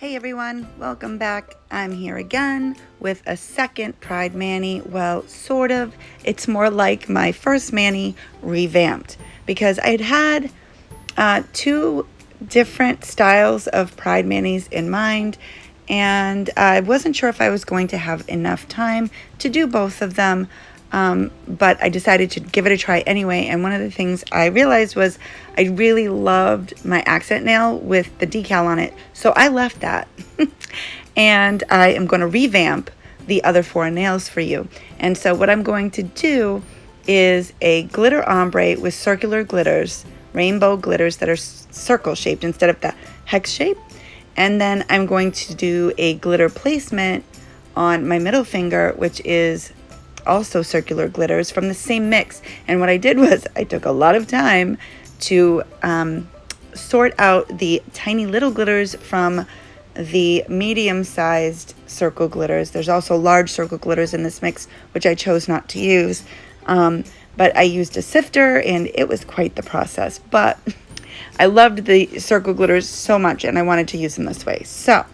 Hey everyone, welcome back. I'm here again with a second Pride Mani. Well, sort of. It's more like my first Mani revamped because I'd had two different styles of Pride Manis in mind, and I wasn't sure if I was going to have enough time to do both of them. But I decided to give it a try anyway, and one of the things I realized was I really loved my accent nail with the decal on it, so I left that. And I am going to revamp the other four nails for you. And so what I'm going to do is a glitter ombre with circular glitters, rainbow glitters that are circle shaped instead of the hex shape. And then I'm going to do a glitter placement on my middle finger, which is also circular glitters from the same mix. And what I did was I took a lot of time to sort out the tiny little glitters from the medium-sized circle glitters. There's also large circle glitters in this mix, which I chose not to use. But I used a sifter, and it was quite the process. But I loved the circle glitters so much, and I wanted to use them this way. So,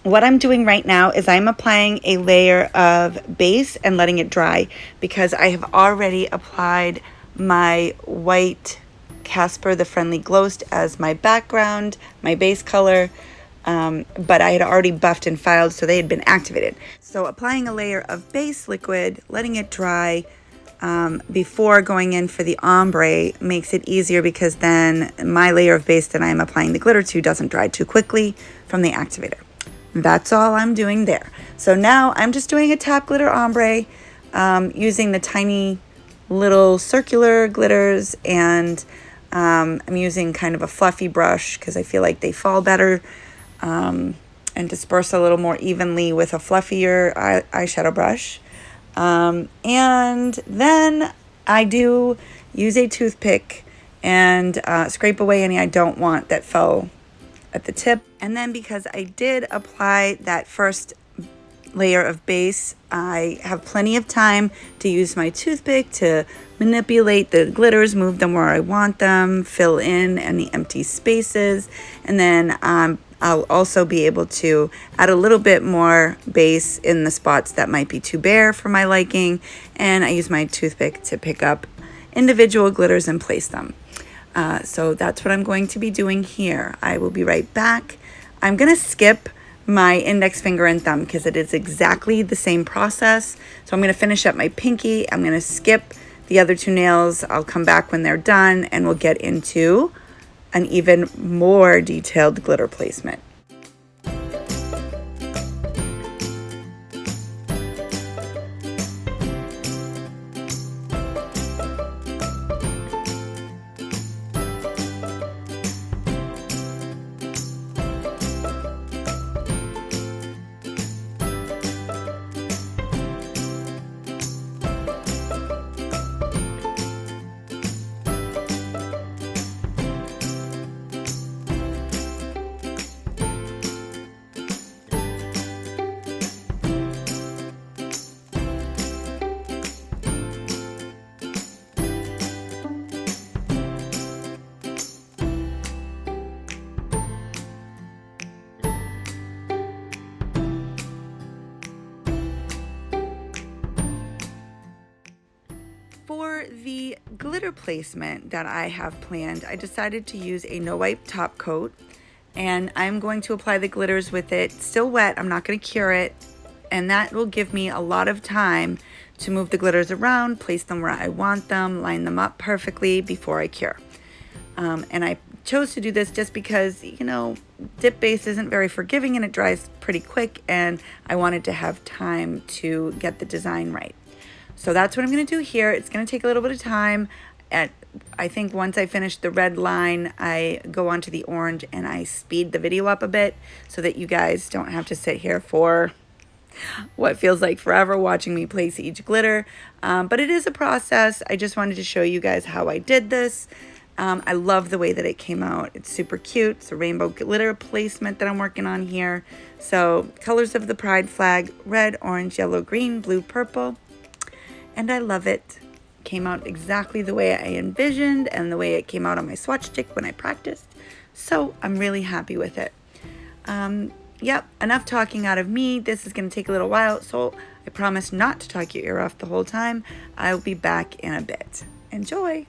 what I'm doing right now is I'm applying a layer of base and letting it dry because I have already applied my white Casper, the Friendly Glowst, as my background, my base color, but I had already buffed and filed, so they had been activated. So applying a layer of base liquid, letting it dry before going in for the ombre makes it easier because then my layer of base that I'm applying the glitter to doesn't dry too quickly from the activator. That's all I'm doing there. So now I'm just doing a top glitter ombre using the tiny little circular glitters, and I'm using kind of a fluffy brush because I feel like they fall better and disperse a little more evenly with a fluffier eyeshadow brush. And then I do use a toothpick and scrape away any I don't want that fell at the tip. And then because I did apply that first layer of base, I have plenty of time to use my toothpick to manipulate the glitters, move them where I want them, fill in any empty spaces, and then I'll also be able to add a little bit more base in the spots that might be too bare for my liking, and I use my toothpick to pick up individual glitters and place them. So that's what I'm going to be doing here. I will be right back. I'm going to skip my index finger and thumb because it is exactly the same process. So I'm going to finish up my pinky. I'm going to skip the other two nails. I'll come back when they're done and we'll get into an even more detailed glitter placement. For the glitter placement that I have planned, I decided to use a no-wipe top coat, and I'm going to apply the glitters with it still wet. I'm not going to cure it, and that will give me a lot of time to move the glitters around, place them where I want them, line them up perfectly before I cure. And I chose to do this just because, you know, dip base isn't very forgiving and it dries pretty quick, and I wanted to have time to get the design right. So that's what I'm going to do here. It's going to take a little bit of time. I think once I finish the red line, I go on to the orange and I speed the video up a bit so that you guys don't have to sit here for what feels like forever watching me place each glitter. But it is a process. I just wanted to show you guys how I did this. I love the way that it came out. It's super cute. It's a rainbow glitter placement that I'm working on here. So colors of the pride flag: red, orange, yellow, green, blue, purple. And I love it. Came out exactly the way I envisioned and the way it came out on my swatch stick when I practiced. So I'm really happy with it. Yep, enough talking out of me. This is going to take a little while, so I promise not to talk your ear off the whole time. I'll be back in a bit. Enjoy!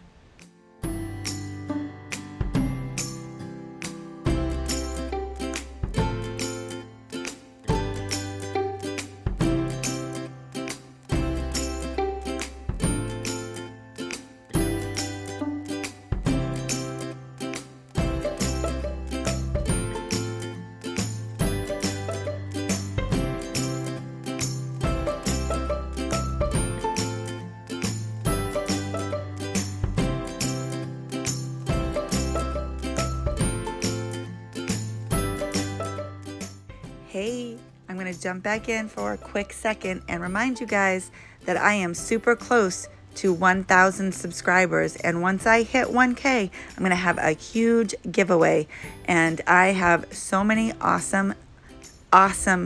Hey, I'm going to jump back in for a quick second and remind you guys that I am super close to 1,000 subscribers, and once I hit 1K, I'm going to have a huge giveaway, and I have so many awesome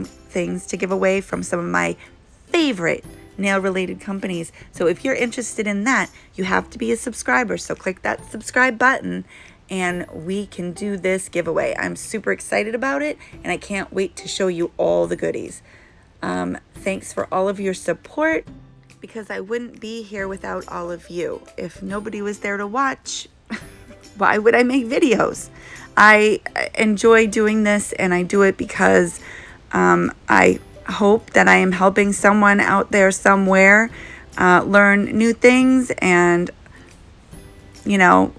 things to give away from some of my favorite nail related companies. So if you're interested in that, you have to be a subscriber. So click that subscribe button and we can do this giveaway. I'm super excited about it and I can't wait to show you all the goodies. Thanks for all of your support, because I wouldn't be here without all of you. If nobody was there to watch, why would I make videos? I enjoy doing this, and I do it because I hope that I am helping someone out there somewhere learn new things and, you know,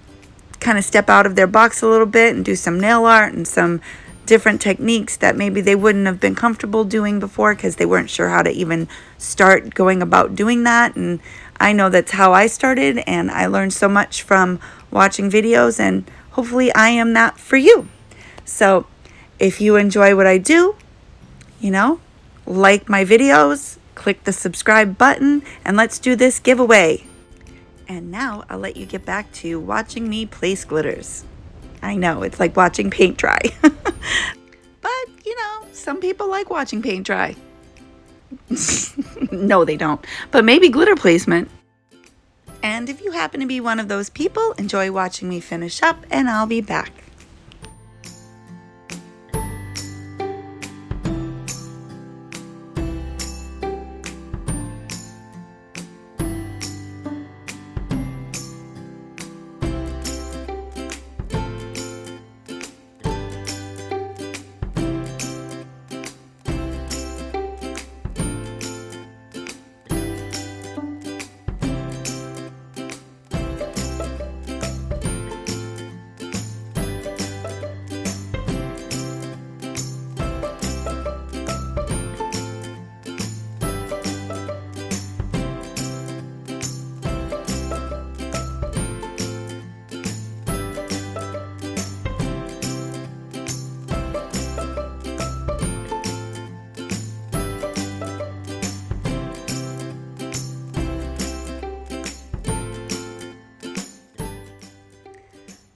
kind of step out of their box a little bit and do some nail art and some different techniques that maybe they wouldn't have been comfortable doing before because they weren't sure how to even start going about doing that. And I know that's how I started, and I learned so much from watching videos, and hopefully I am that for you. So if you enjoy what I do, you know, like my videos, click the subscribe button, and let's do this giveaway. And now I'll let you get back to watching me place glitters. I know, it's like watching paint dry. But, you know, some people like watching paint dry. No, they don't. But maybe glitter placement. And if you happen to be one of those people, enjoy watching me finish up, and I'll be back.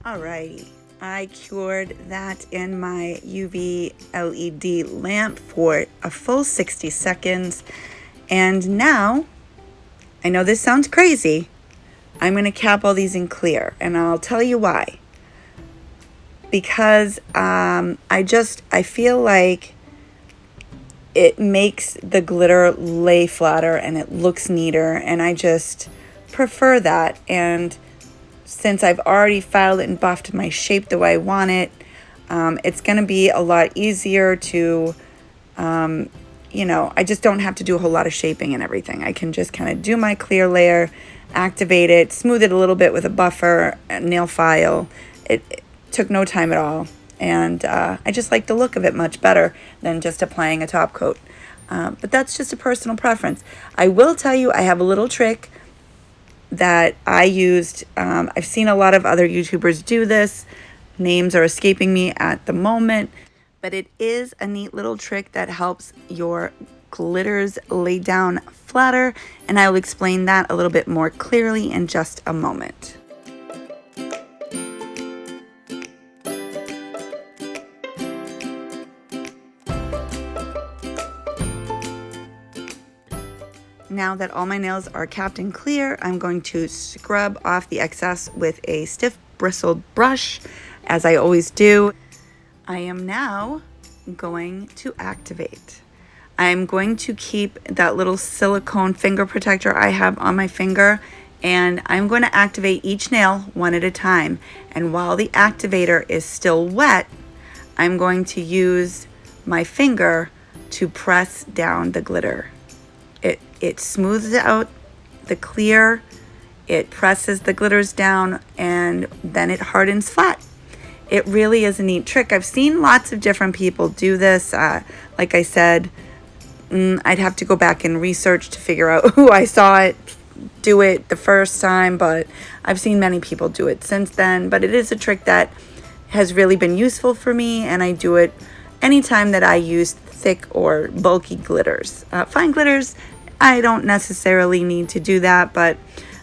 Alrighty, I cured that in my UV LED lamp for a full 60 seconds. And now, I know this sounds crazy, I'm going to cap all these in clear, and I'll tell you why. Because I feel like it makes the glitter lay flatter and it looks neater, and I just prefer that. And since I've already filed it and buffed my shape the way I want it, it's going to be a lot easier to, you know, I just don't have to do a whole lot of shaping and everything. I can just kind of do my clear layer, activate it, smooth it a little bit with a buffer, a nail file. It took no time at all. And I just like the look of it much better than just applying a top coat. But that's just a personal preference. I will tell you, I have a little trick that I used. I've seen a lot of other YouTubers do this. Names are escaping me at the moment, but it is a neat little trick that helps your glitters lay down flatter, and I will explain that a little bit more clearly in just a moment. Now that all my nails are capped and clear, I'm going to scrub off the excess with a stiff bristled brush, as I always do, I am now going to activate. I'm going to keep that little silicone finger protector I have on my finger, and I'm going to activate each nail one at a time. And while the activator is still wet, I'm going to use my finger to press down the glitter. It smooths out the clear, it presses the glitters down, and then it hardens flat. It really is a neat trick. I've seen lots of different people do this. Like I said, I'd have to go back and research to figure out who I saw it do it the first time, but I've seen many people do it since then. But it is a trick that has really been useful for me, and I do it anytime that I use thick or bulky glitters. Fine glitters, I don't necessarily need to do that, but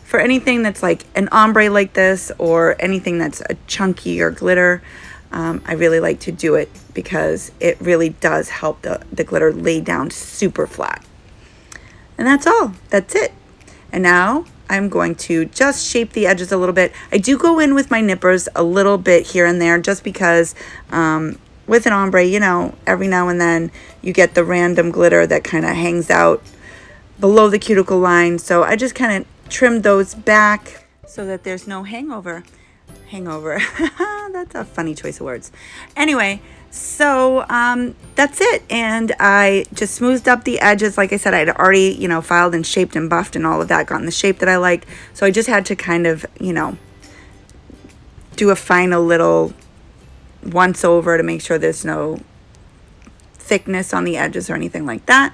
for anything that's like an ombre like this, or anything that's a chunkier glitter, I really like to do it because it really does help the glitter lay down super flat. And that's all. That's it. And now I'm going to just shape the edges a little bit. I do go in with my nippers a little bit here and there, just because with an ombre, you know, every now and then you get the random glitter that kind of hangs out below the cuticle line. So I just kind of trim those back so that there's no hangover. That's a funny choice of words. Anyway, so that's it. And I just smoothed up the edges. Like I said, I'd already, you know, filed and shaped and buffed and all of that, gotten the shape that I liked. So I just had to kind of, you know, do a final little once over to make sure there's no thickness on the edges or anything like that.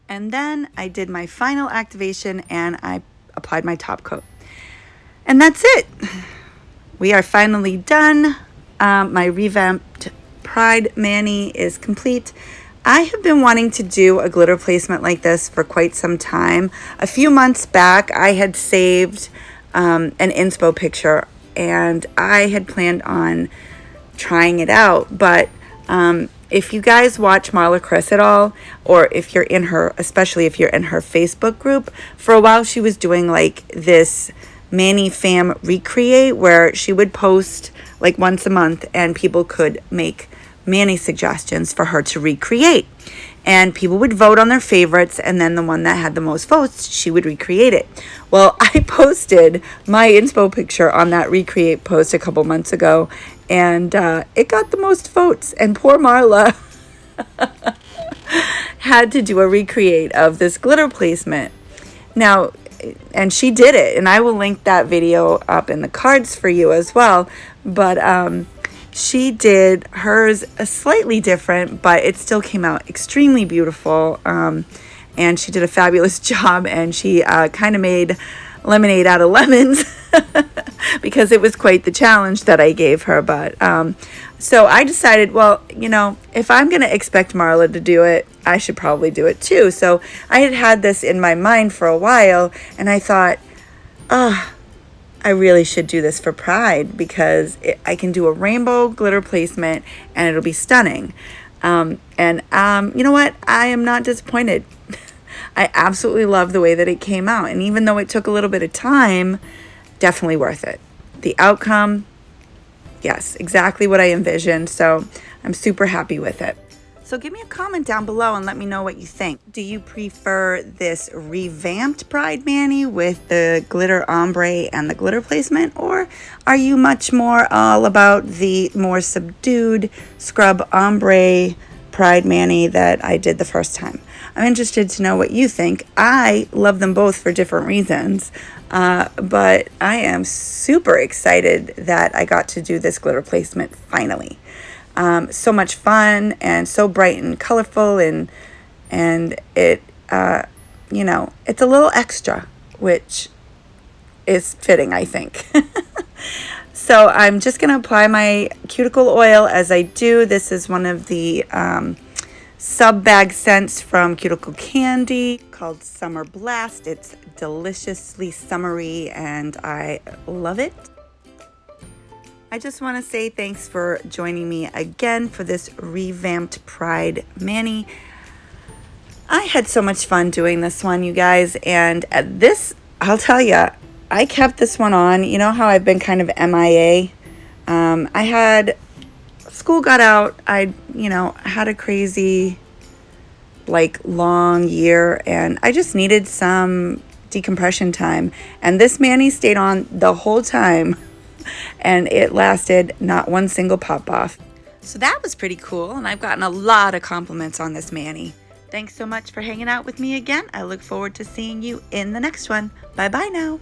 And then I did my final activation and I applied my top coat. And that's it. We are finally done. My revamped Pride Mani is complete. I have been wanting to do a glitter placement like this for quite some time. A few months back, I had saved an inspo picture, and I had planned on trying it out. But if you guys watch Marla Chris at all, or if you're in her, especially if you're in her Facebook group, for a while she was doing like this Mani Fam recreate, where she would post like once a month and people could make Mani suggestions for her to recreate. And people would vote on their favorites, and then the one that had the most votes, she would recreate it. Well, I posted my inspo picture on that recreate post a couple months ago, and it got the most votes. And poor Marla had to do a recreate of this glitter placement. Now, and she did it, and I will link that video up in the cards for you as well. But she did hers slightly different, but it still came out extremely beautiful. And she did a fabulous job, and she kind of made lemonade out of lemons because it was quite the challenge that I gave her. But so I decided, well, you know, if I'm going to expect Marla to do it, I should probably do it too. So I had this in my mind for a while, and I thought, I really should do this for Pride, because I can do a rainbow glitter placement and it'll be stunning. You know what? I am not disappointed. I absolutely love the way that it came out. And even though it took a little bit of time, definitely worth it. The outcome, yes, exactly what I envisioned. So I'm super happy with it. So give me a comment down below and let me know what you think. Do you prefer this revamped Pride Mani with the glitter ombre and the glitter placement? Or are you much more all about the more subdued scrub ombre Pride Mani that I did the first time? I'm interested to know what you think. I love them both for different reasons. But I am super excited that I got to do this glitter placement finally. So much fun and so bright and colorful, and it you know, it's a little extra, which is fitting, I think. So I'm just gonna apply my cuticle oil as I do. This is one of the sub bag scents from Cuticle Candi called Summer Blast. It's deliciously summery and I love it. I just want to say thanks for joining me again for this revamped Pride Mani. I had so much fun doing this one, you guys, and this, I'll tell you, I kept this one on. You know how I've been kind of MIA I had, school got out, I, you know, had a crazy, like, long year, and I just needed some decompression time. And this mani stayed on the whole time, and it lasted not one single pop off. So that was pretty cool, and I've gotten a lot of compliments on this mani. Thanks so much for hanging out with me again. I look forward to seeing you in the next one. Bye bye now.